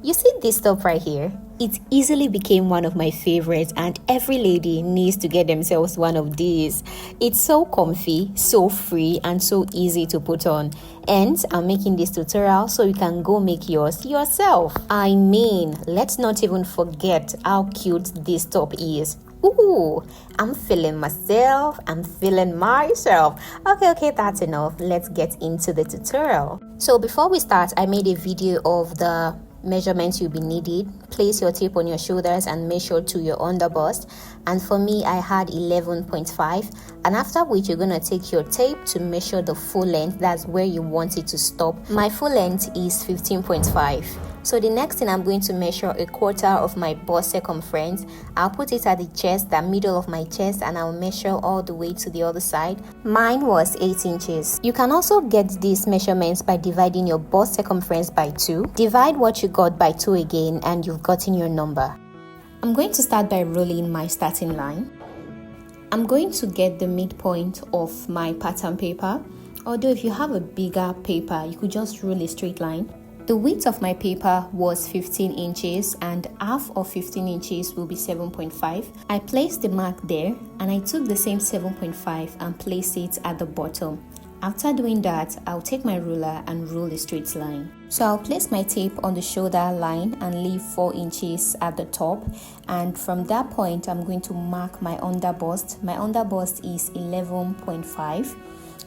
You see this top right here? It easily became one of my favorites, and every lady needs to get themselves one of these. It's so comfy, so free, and so easy to put on. And I'm making this tutorial so you can go make yours yourself. I mean, let's not even forget how cute this top is. Ooh, I'm feeling myself. I'm feeling myself. Okay, that's enough. Let's get into the tutorial. So before we start, I made a video of the measurements you'll be needed. Place your tape on your shoulders and measure to your underbust, and for me I had 11.5, and after which you're going to take your tape to measure the full length. That's where you want it to stop. My full length is 15.5. So the next thing, I'm going to measure a quarter of my bust circumference. I'll put it at the chest, the middle of my chest, and I'll measure all the way to the other side. Mine was 8 inches. You can also get these measurements by dividing your bust circumference by 2. Divide what you got by 2 again, and you've gotten your number. I'm going to start by rolling my starting line. I'm going to get the midpoint of my pattern paper. Although if you have a bigger paper, you could just roll a straight line. The width of my paper was 15 inches, and half of 15 inches will be 7.5. I placed the mark there, and I took the same 7.5 and placed it at the bottom. After doing that, I'll take my ruler and roll a straight line. So I'll place my tape on the shoulder line and leave 4 inches at the top, and from that point I'm going to mark my underbust. My underbust is 11.5,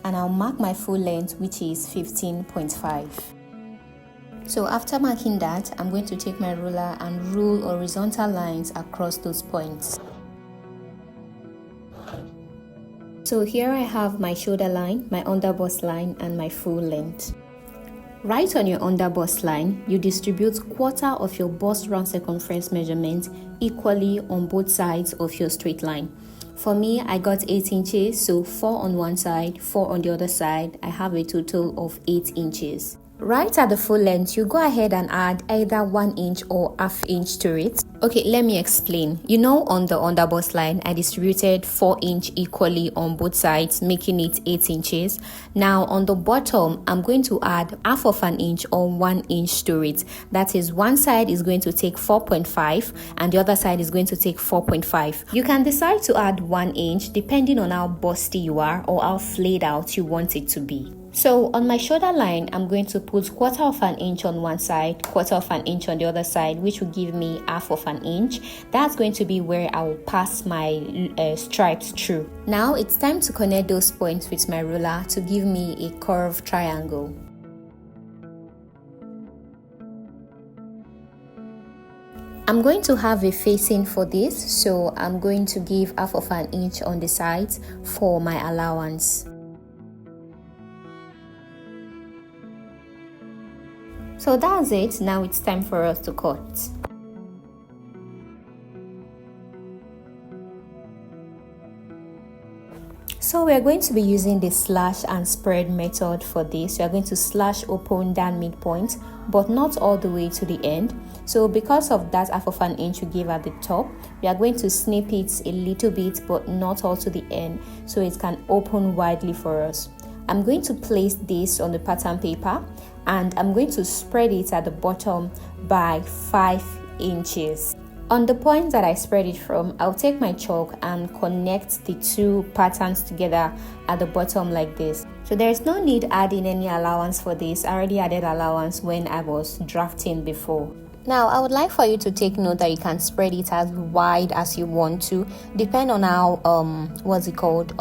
and I'll mark my full length, which is 15.5. So after marking that, I'm going to take my ruler and rule horizontal lines across those points. So here I have my shoulder line, my underbust line, and my full length. Right on your underbust line, you distribute quarter of your bust round circumference measurement equally on both sides of your straight line. For me, I got 8 inches, so 4 on one side, 4 on the other side. I have a total of 8 inches. Right at the full length, you go ahead and add either 1 inch or half inch to it. Okay, let me explain. You know, on the underbust line, I distributed 4 inch equally on both sides, making it 8 inches. Now on the bottom, I'm going to add half of an inch or 1 inch to it. That is, one side is going to take 4.5 and the other side is going to take 4.5. You can decide to add 1 inch depending on how busty you are or how flayed out you want it to be. So on my shoulder line, I'm going to put quarter of an inch on one side, quarter of an inch on the other side, which will give me half of an inch. That's going to be where I will pass my stripes through. Now it's time to connect those points with my ruler to give me a curved triangle. I'm going to have a facing for this, so I'm going to give half of an inch on the sides for my allowance. So that's it. Now it's time for us to cut. So we're going to be using the slash and spread method for this. We are going to slash open that midpoint, but not all the way to the end. So because of that half of an inch we give at the top, we are going to snip it a little bit, but not all to the end, so it can open widely for us. I'm going to place this on the pattern paper, and I'm going to spread it at the bottom by 5 inches. On the point that I spread it from, I'll take my chalk and connect the two patterns together at the bottom like this. So there's no need adding any allowance for this. I already added allowance when I was drafting before. Now, I would like for you to take note that you can spread it as wide as you want to, depend on how, on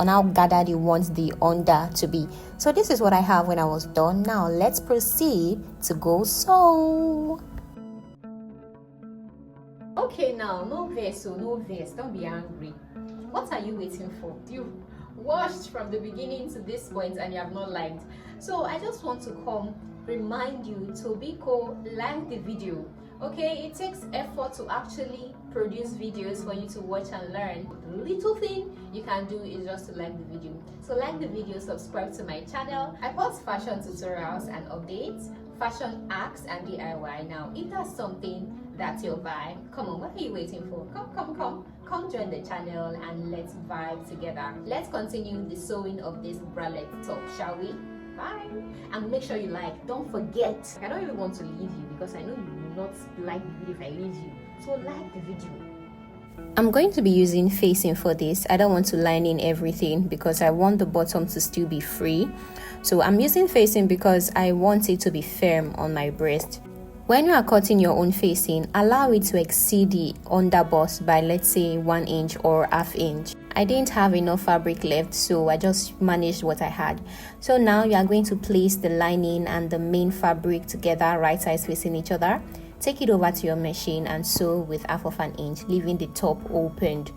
how gathered you want the under to be. So this is what I have when I was done. Now, let's proceed to go sew. Okay, now, no verse, don't be angry. What are you waiting for? You watched from the beginning to this point and you have not liked. So I just want to come remind you to like the video. Okay, it takes effort to actually produce videos for you to watch and learn. The little thing you can do is just to like the video. So like the video, subscribe to my channel. I post fashion tutorials and updates, fashion hacks and DIY. Now, if that's something that's your vibe, come on, what are you waiting for? Come join the channel and let's vibe together. Let's continue the sewing of this bralette top, shall we? Bye. And make sure you like. Don't forget, I don't even want to leave you because I know you not like the video if I leave you. So like the video. I'm going to be using facing for this. I don't want to line in everything because I want the bottom to still be free. So I'm using facing because I want it to be firm on my breast. When you are cutting your own facing, allow it to exceed the underbust by, let's say, 1 inch or ½ inch. I didn't have enough fabric left, so I just managed what I had. So now you are going to place the lining and the main fabric together, right sides facing each other. Take it over to your machine and sew with ½ inch, leaving the top opened.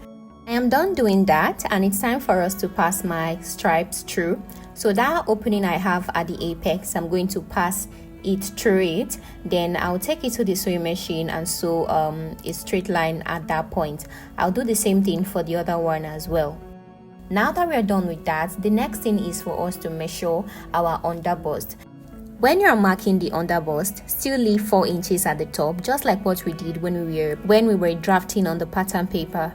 I am done doing that, and it's time for us to pass my stripes through. So that opening I have at the apex, I'm going to pass it through it. Then I'll take it to the sewing machine and sew a straight line at that point. I'll do the same thing for the other one as well. Now that we're done with that, the next thing is for us to measure our underbust. When you're marking the underbust, still leave 4 inches at the top, just like what we did when we were drafting on the pattern paper.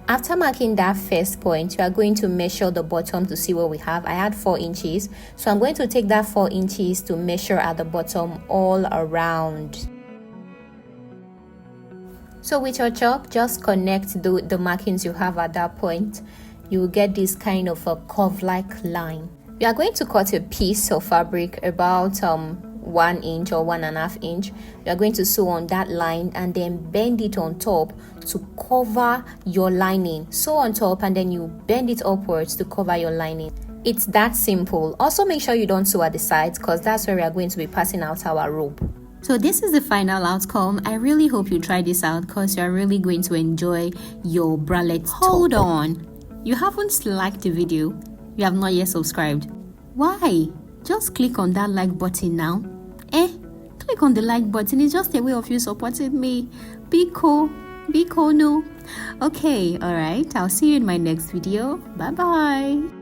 After marking that first point, you are going to measure the bottom to see what we have. I had 4 inches, so I'm going to take that 4 inches to measure at the bottom all around. So with your chalk, just connect the markings you have at that point. You will get this kind of a curve-like line. We are going to cut a piece of fabric about 1 inch or 1½ inch. You are going to sew on that line and then bend it on top to cover your lining. Sew on top and then you bend it upwards to cover your lining. It's that simple. Also make sure you don't sew at the sides because that's where we are going to be passing out our rope. So this is the final outcome. I really hope you try this out because you're really going to enjoy your bralette top. Hold on. You haven't liked the video. You have not yet subscribed. Why? Just click on that like button now. Click on the like button. It's just a way of you supporting me. Be cool. No. Okay, alright. I'll see you in my next video. Bye bye.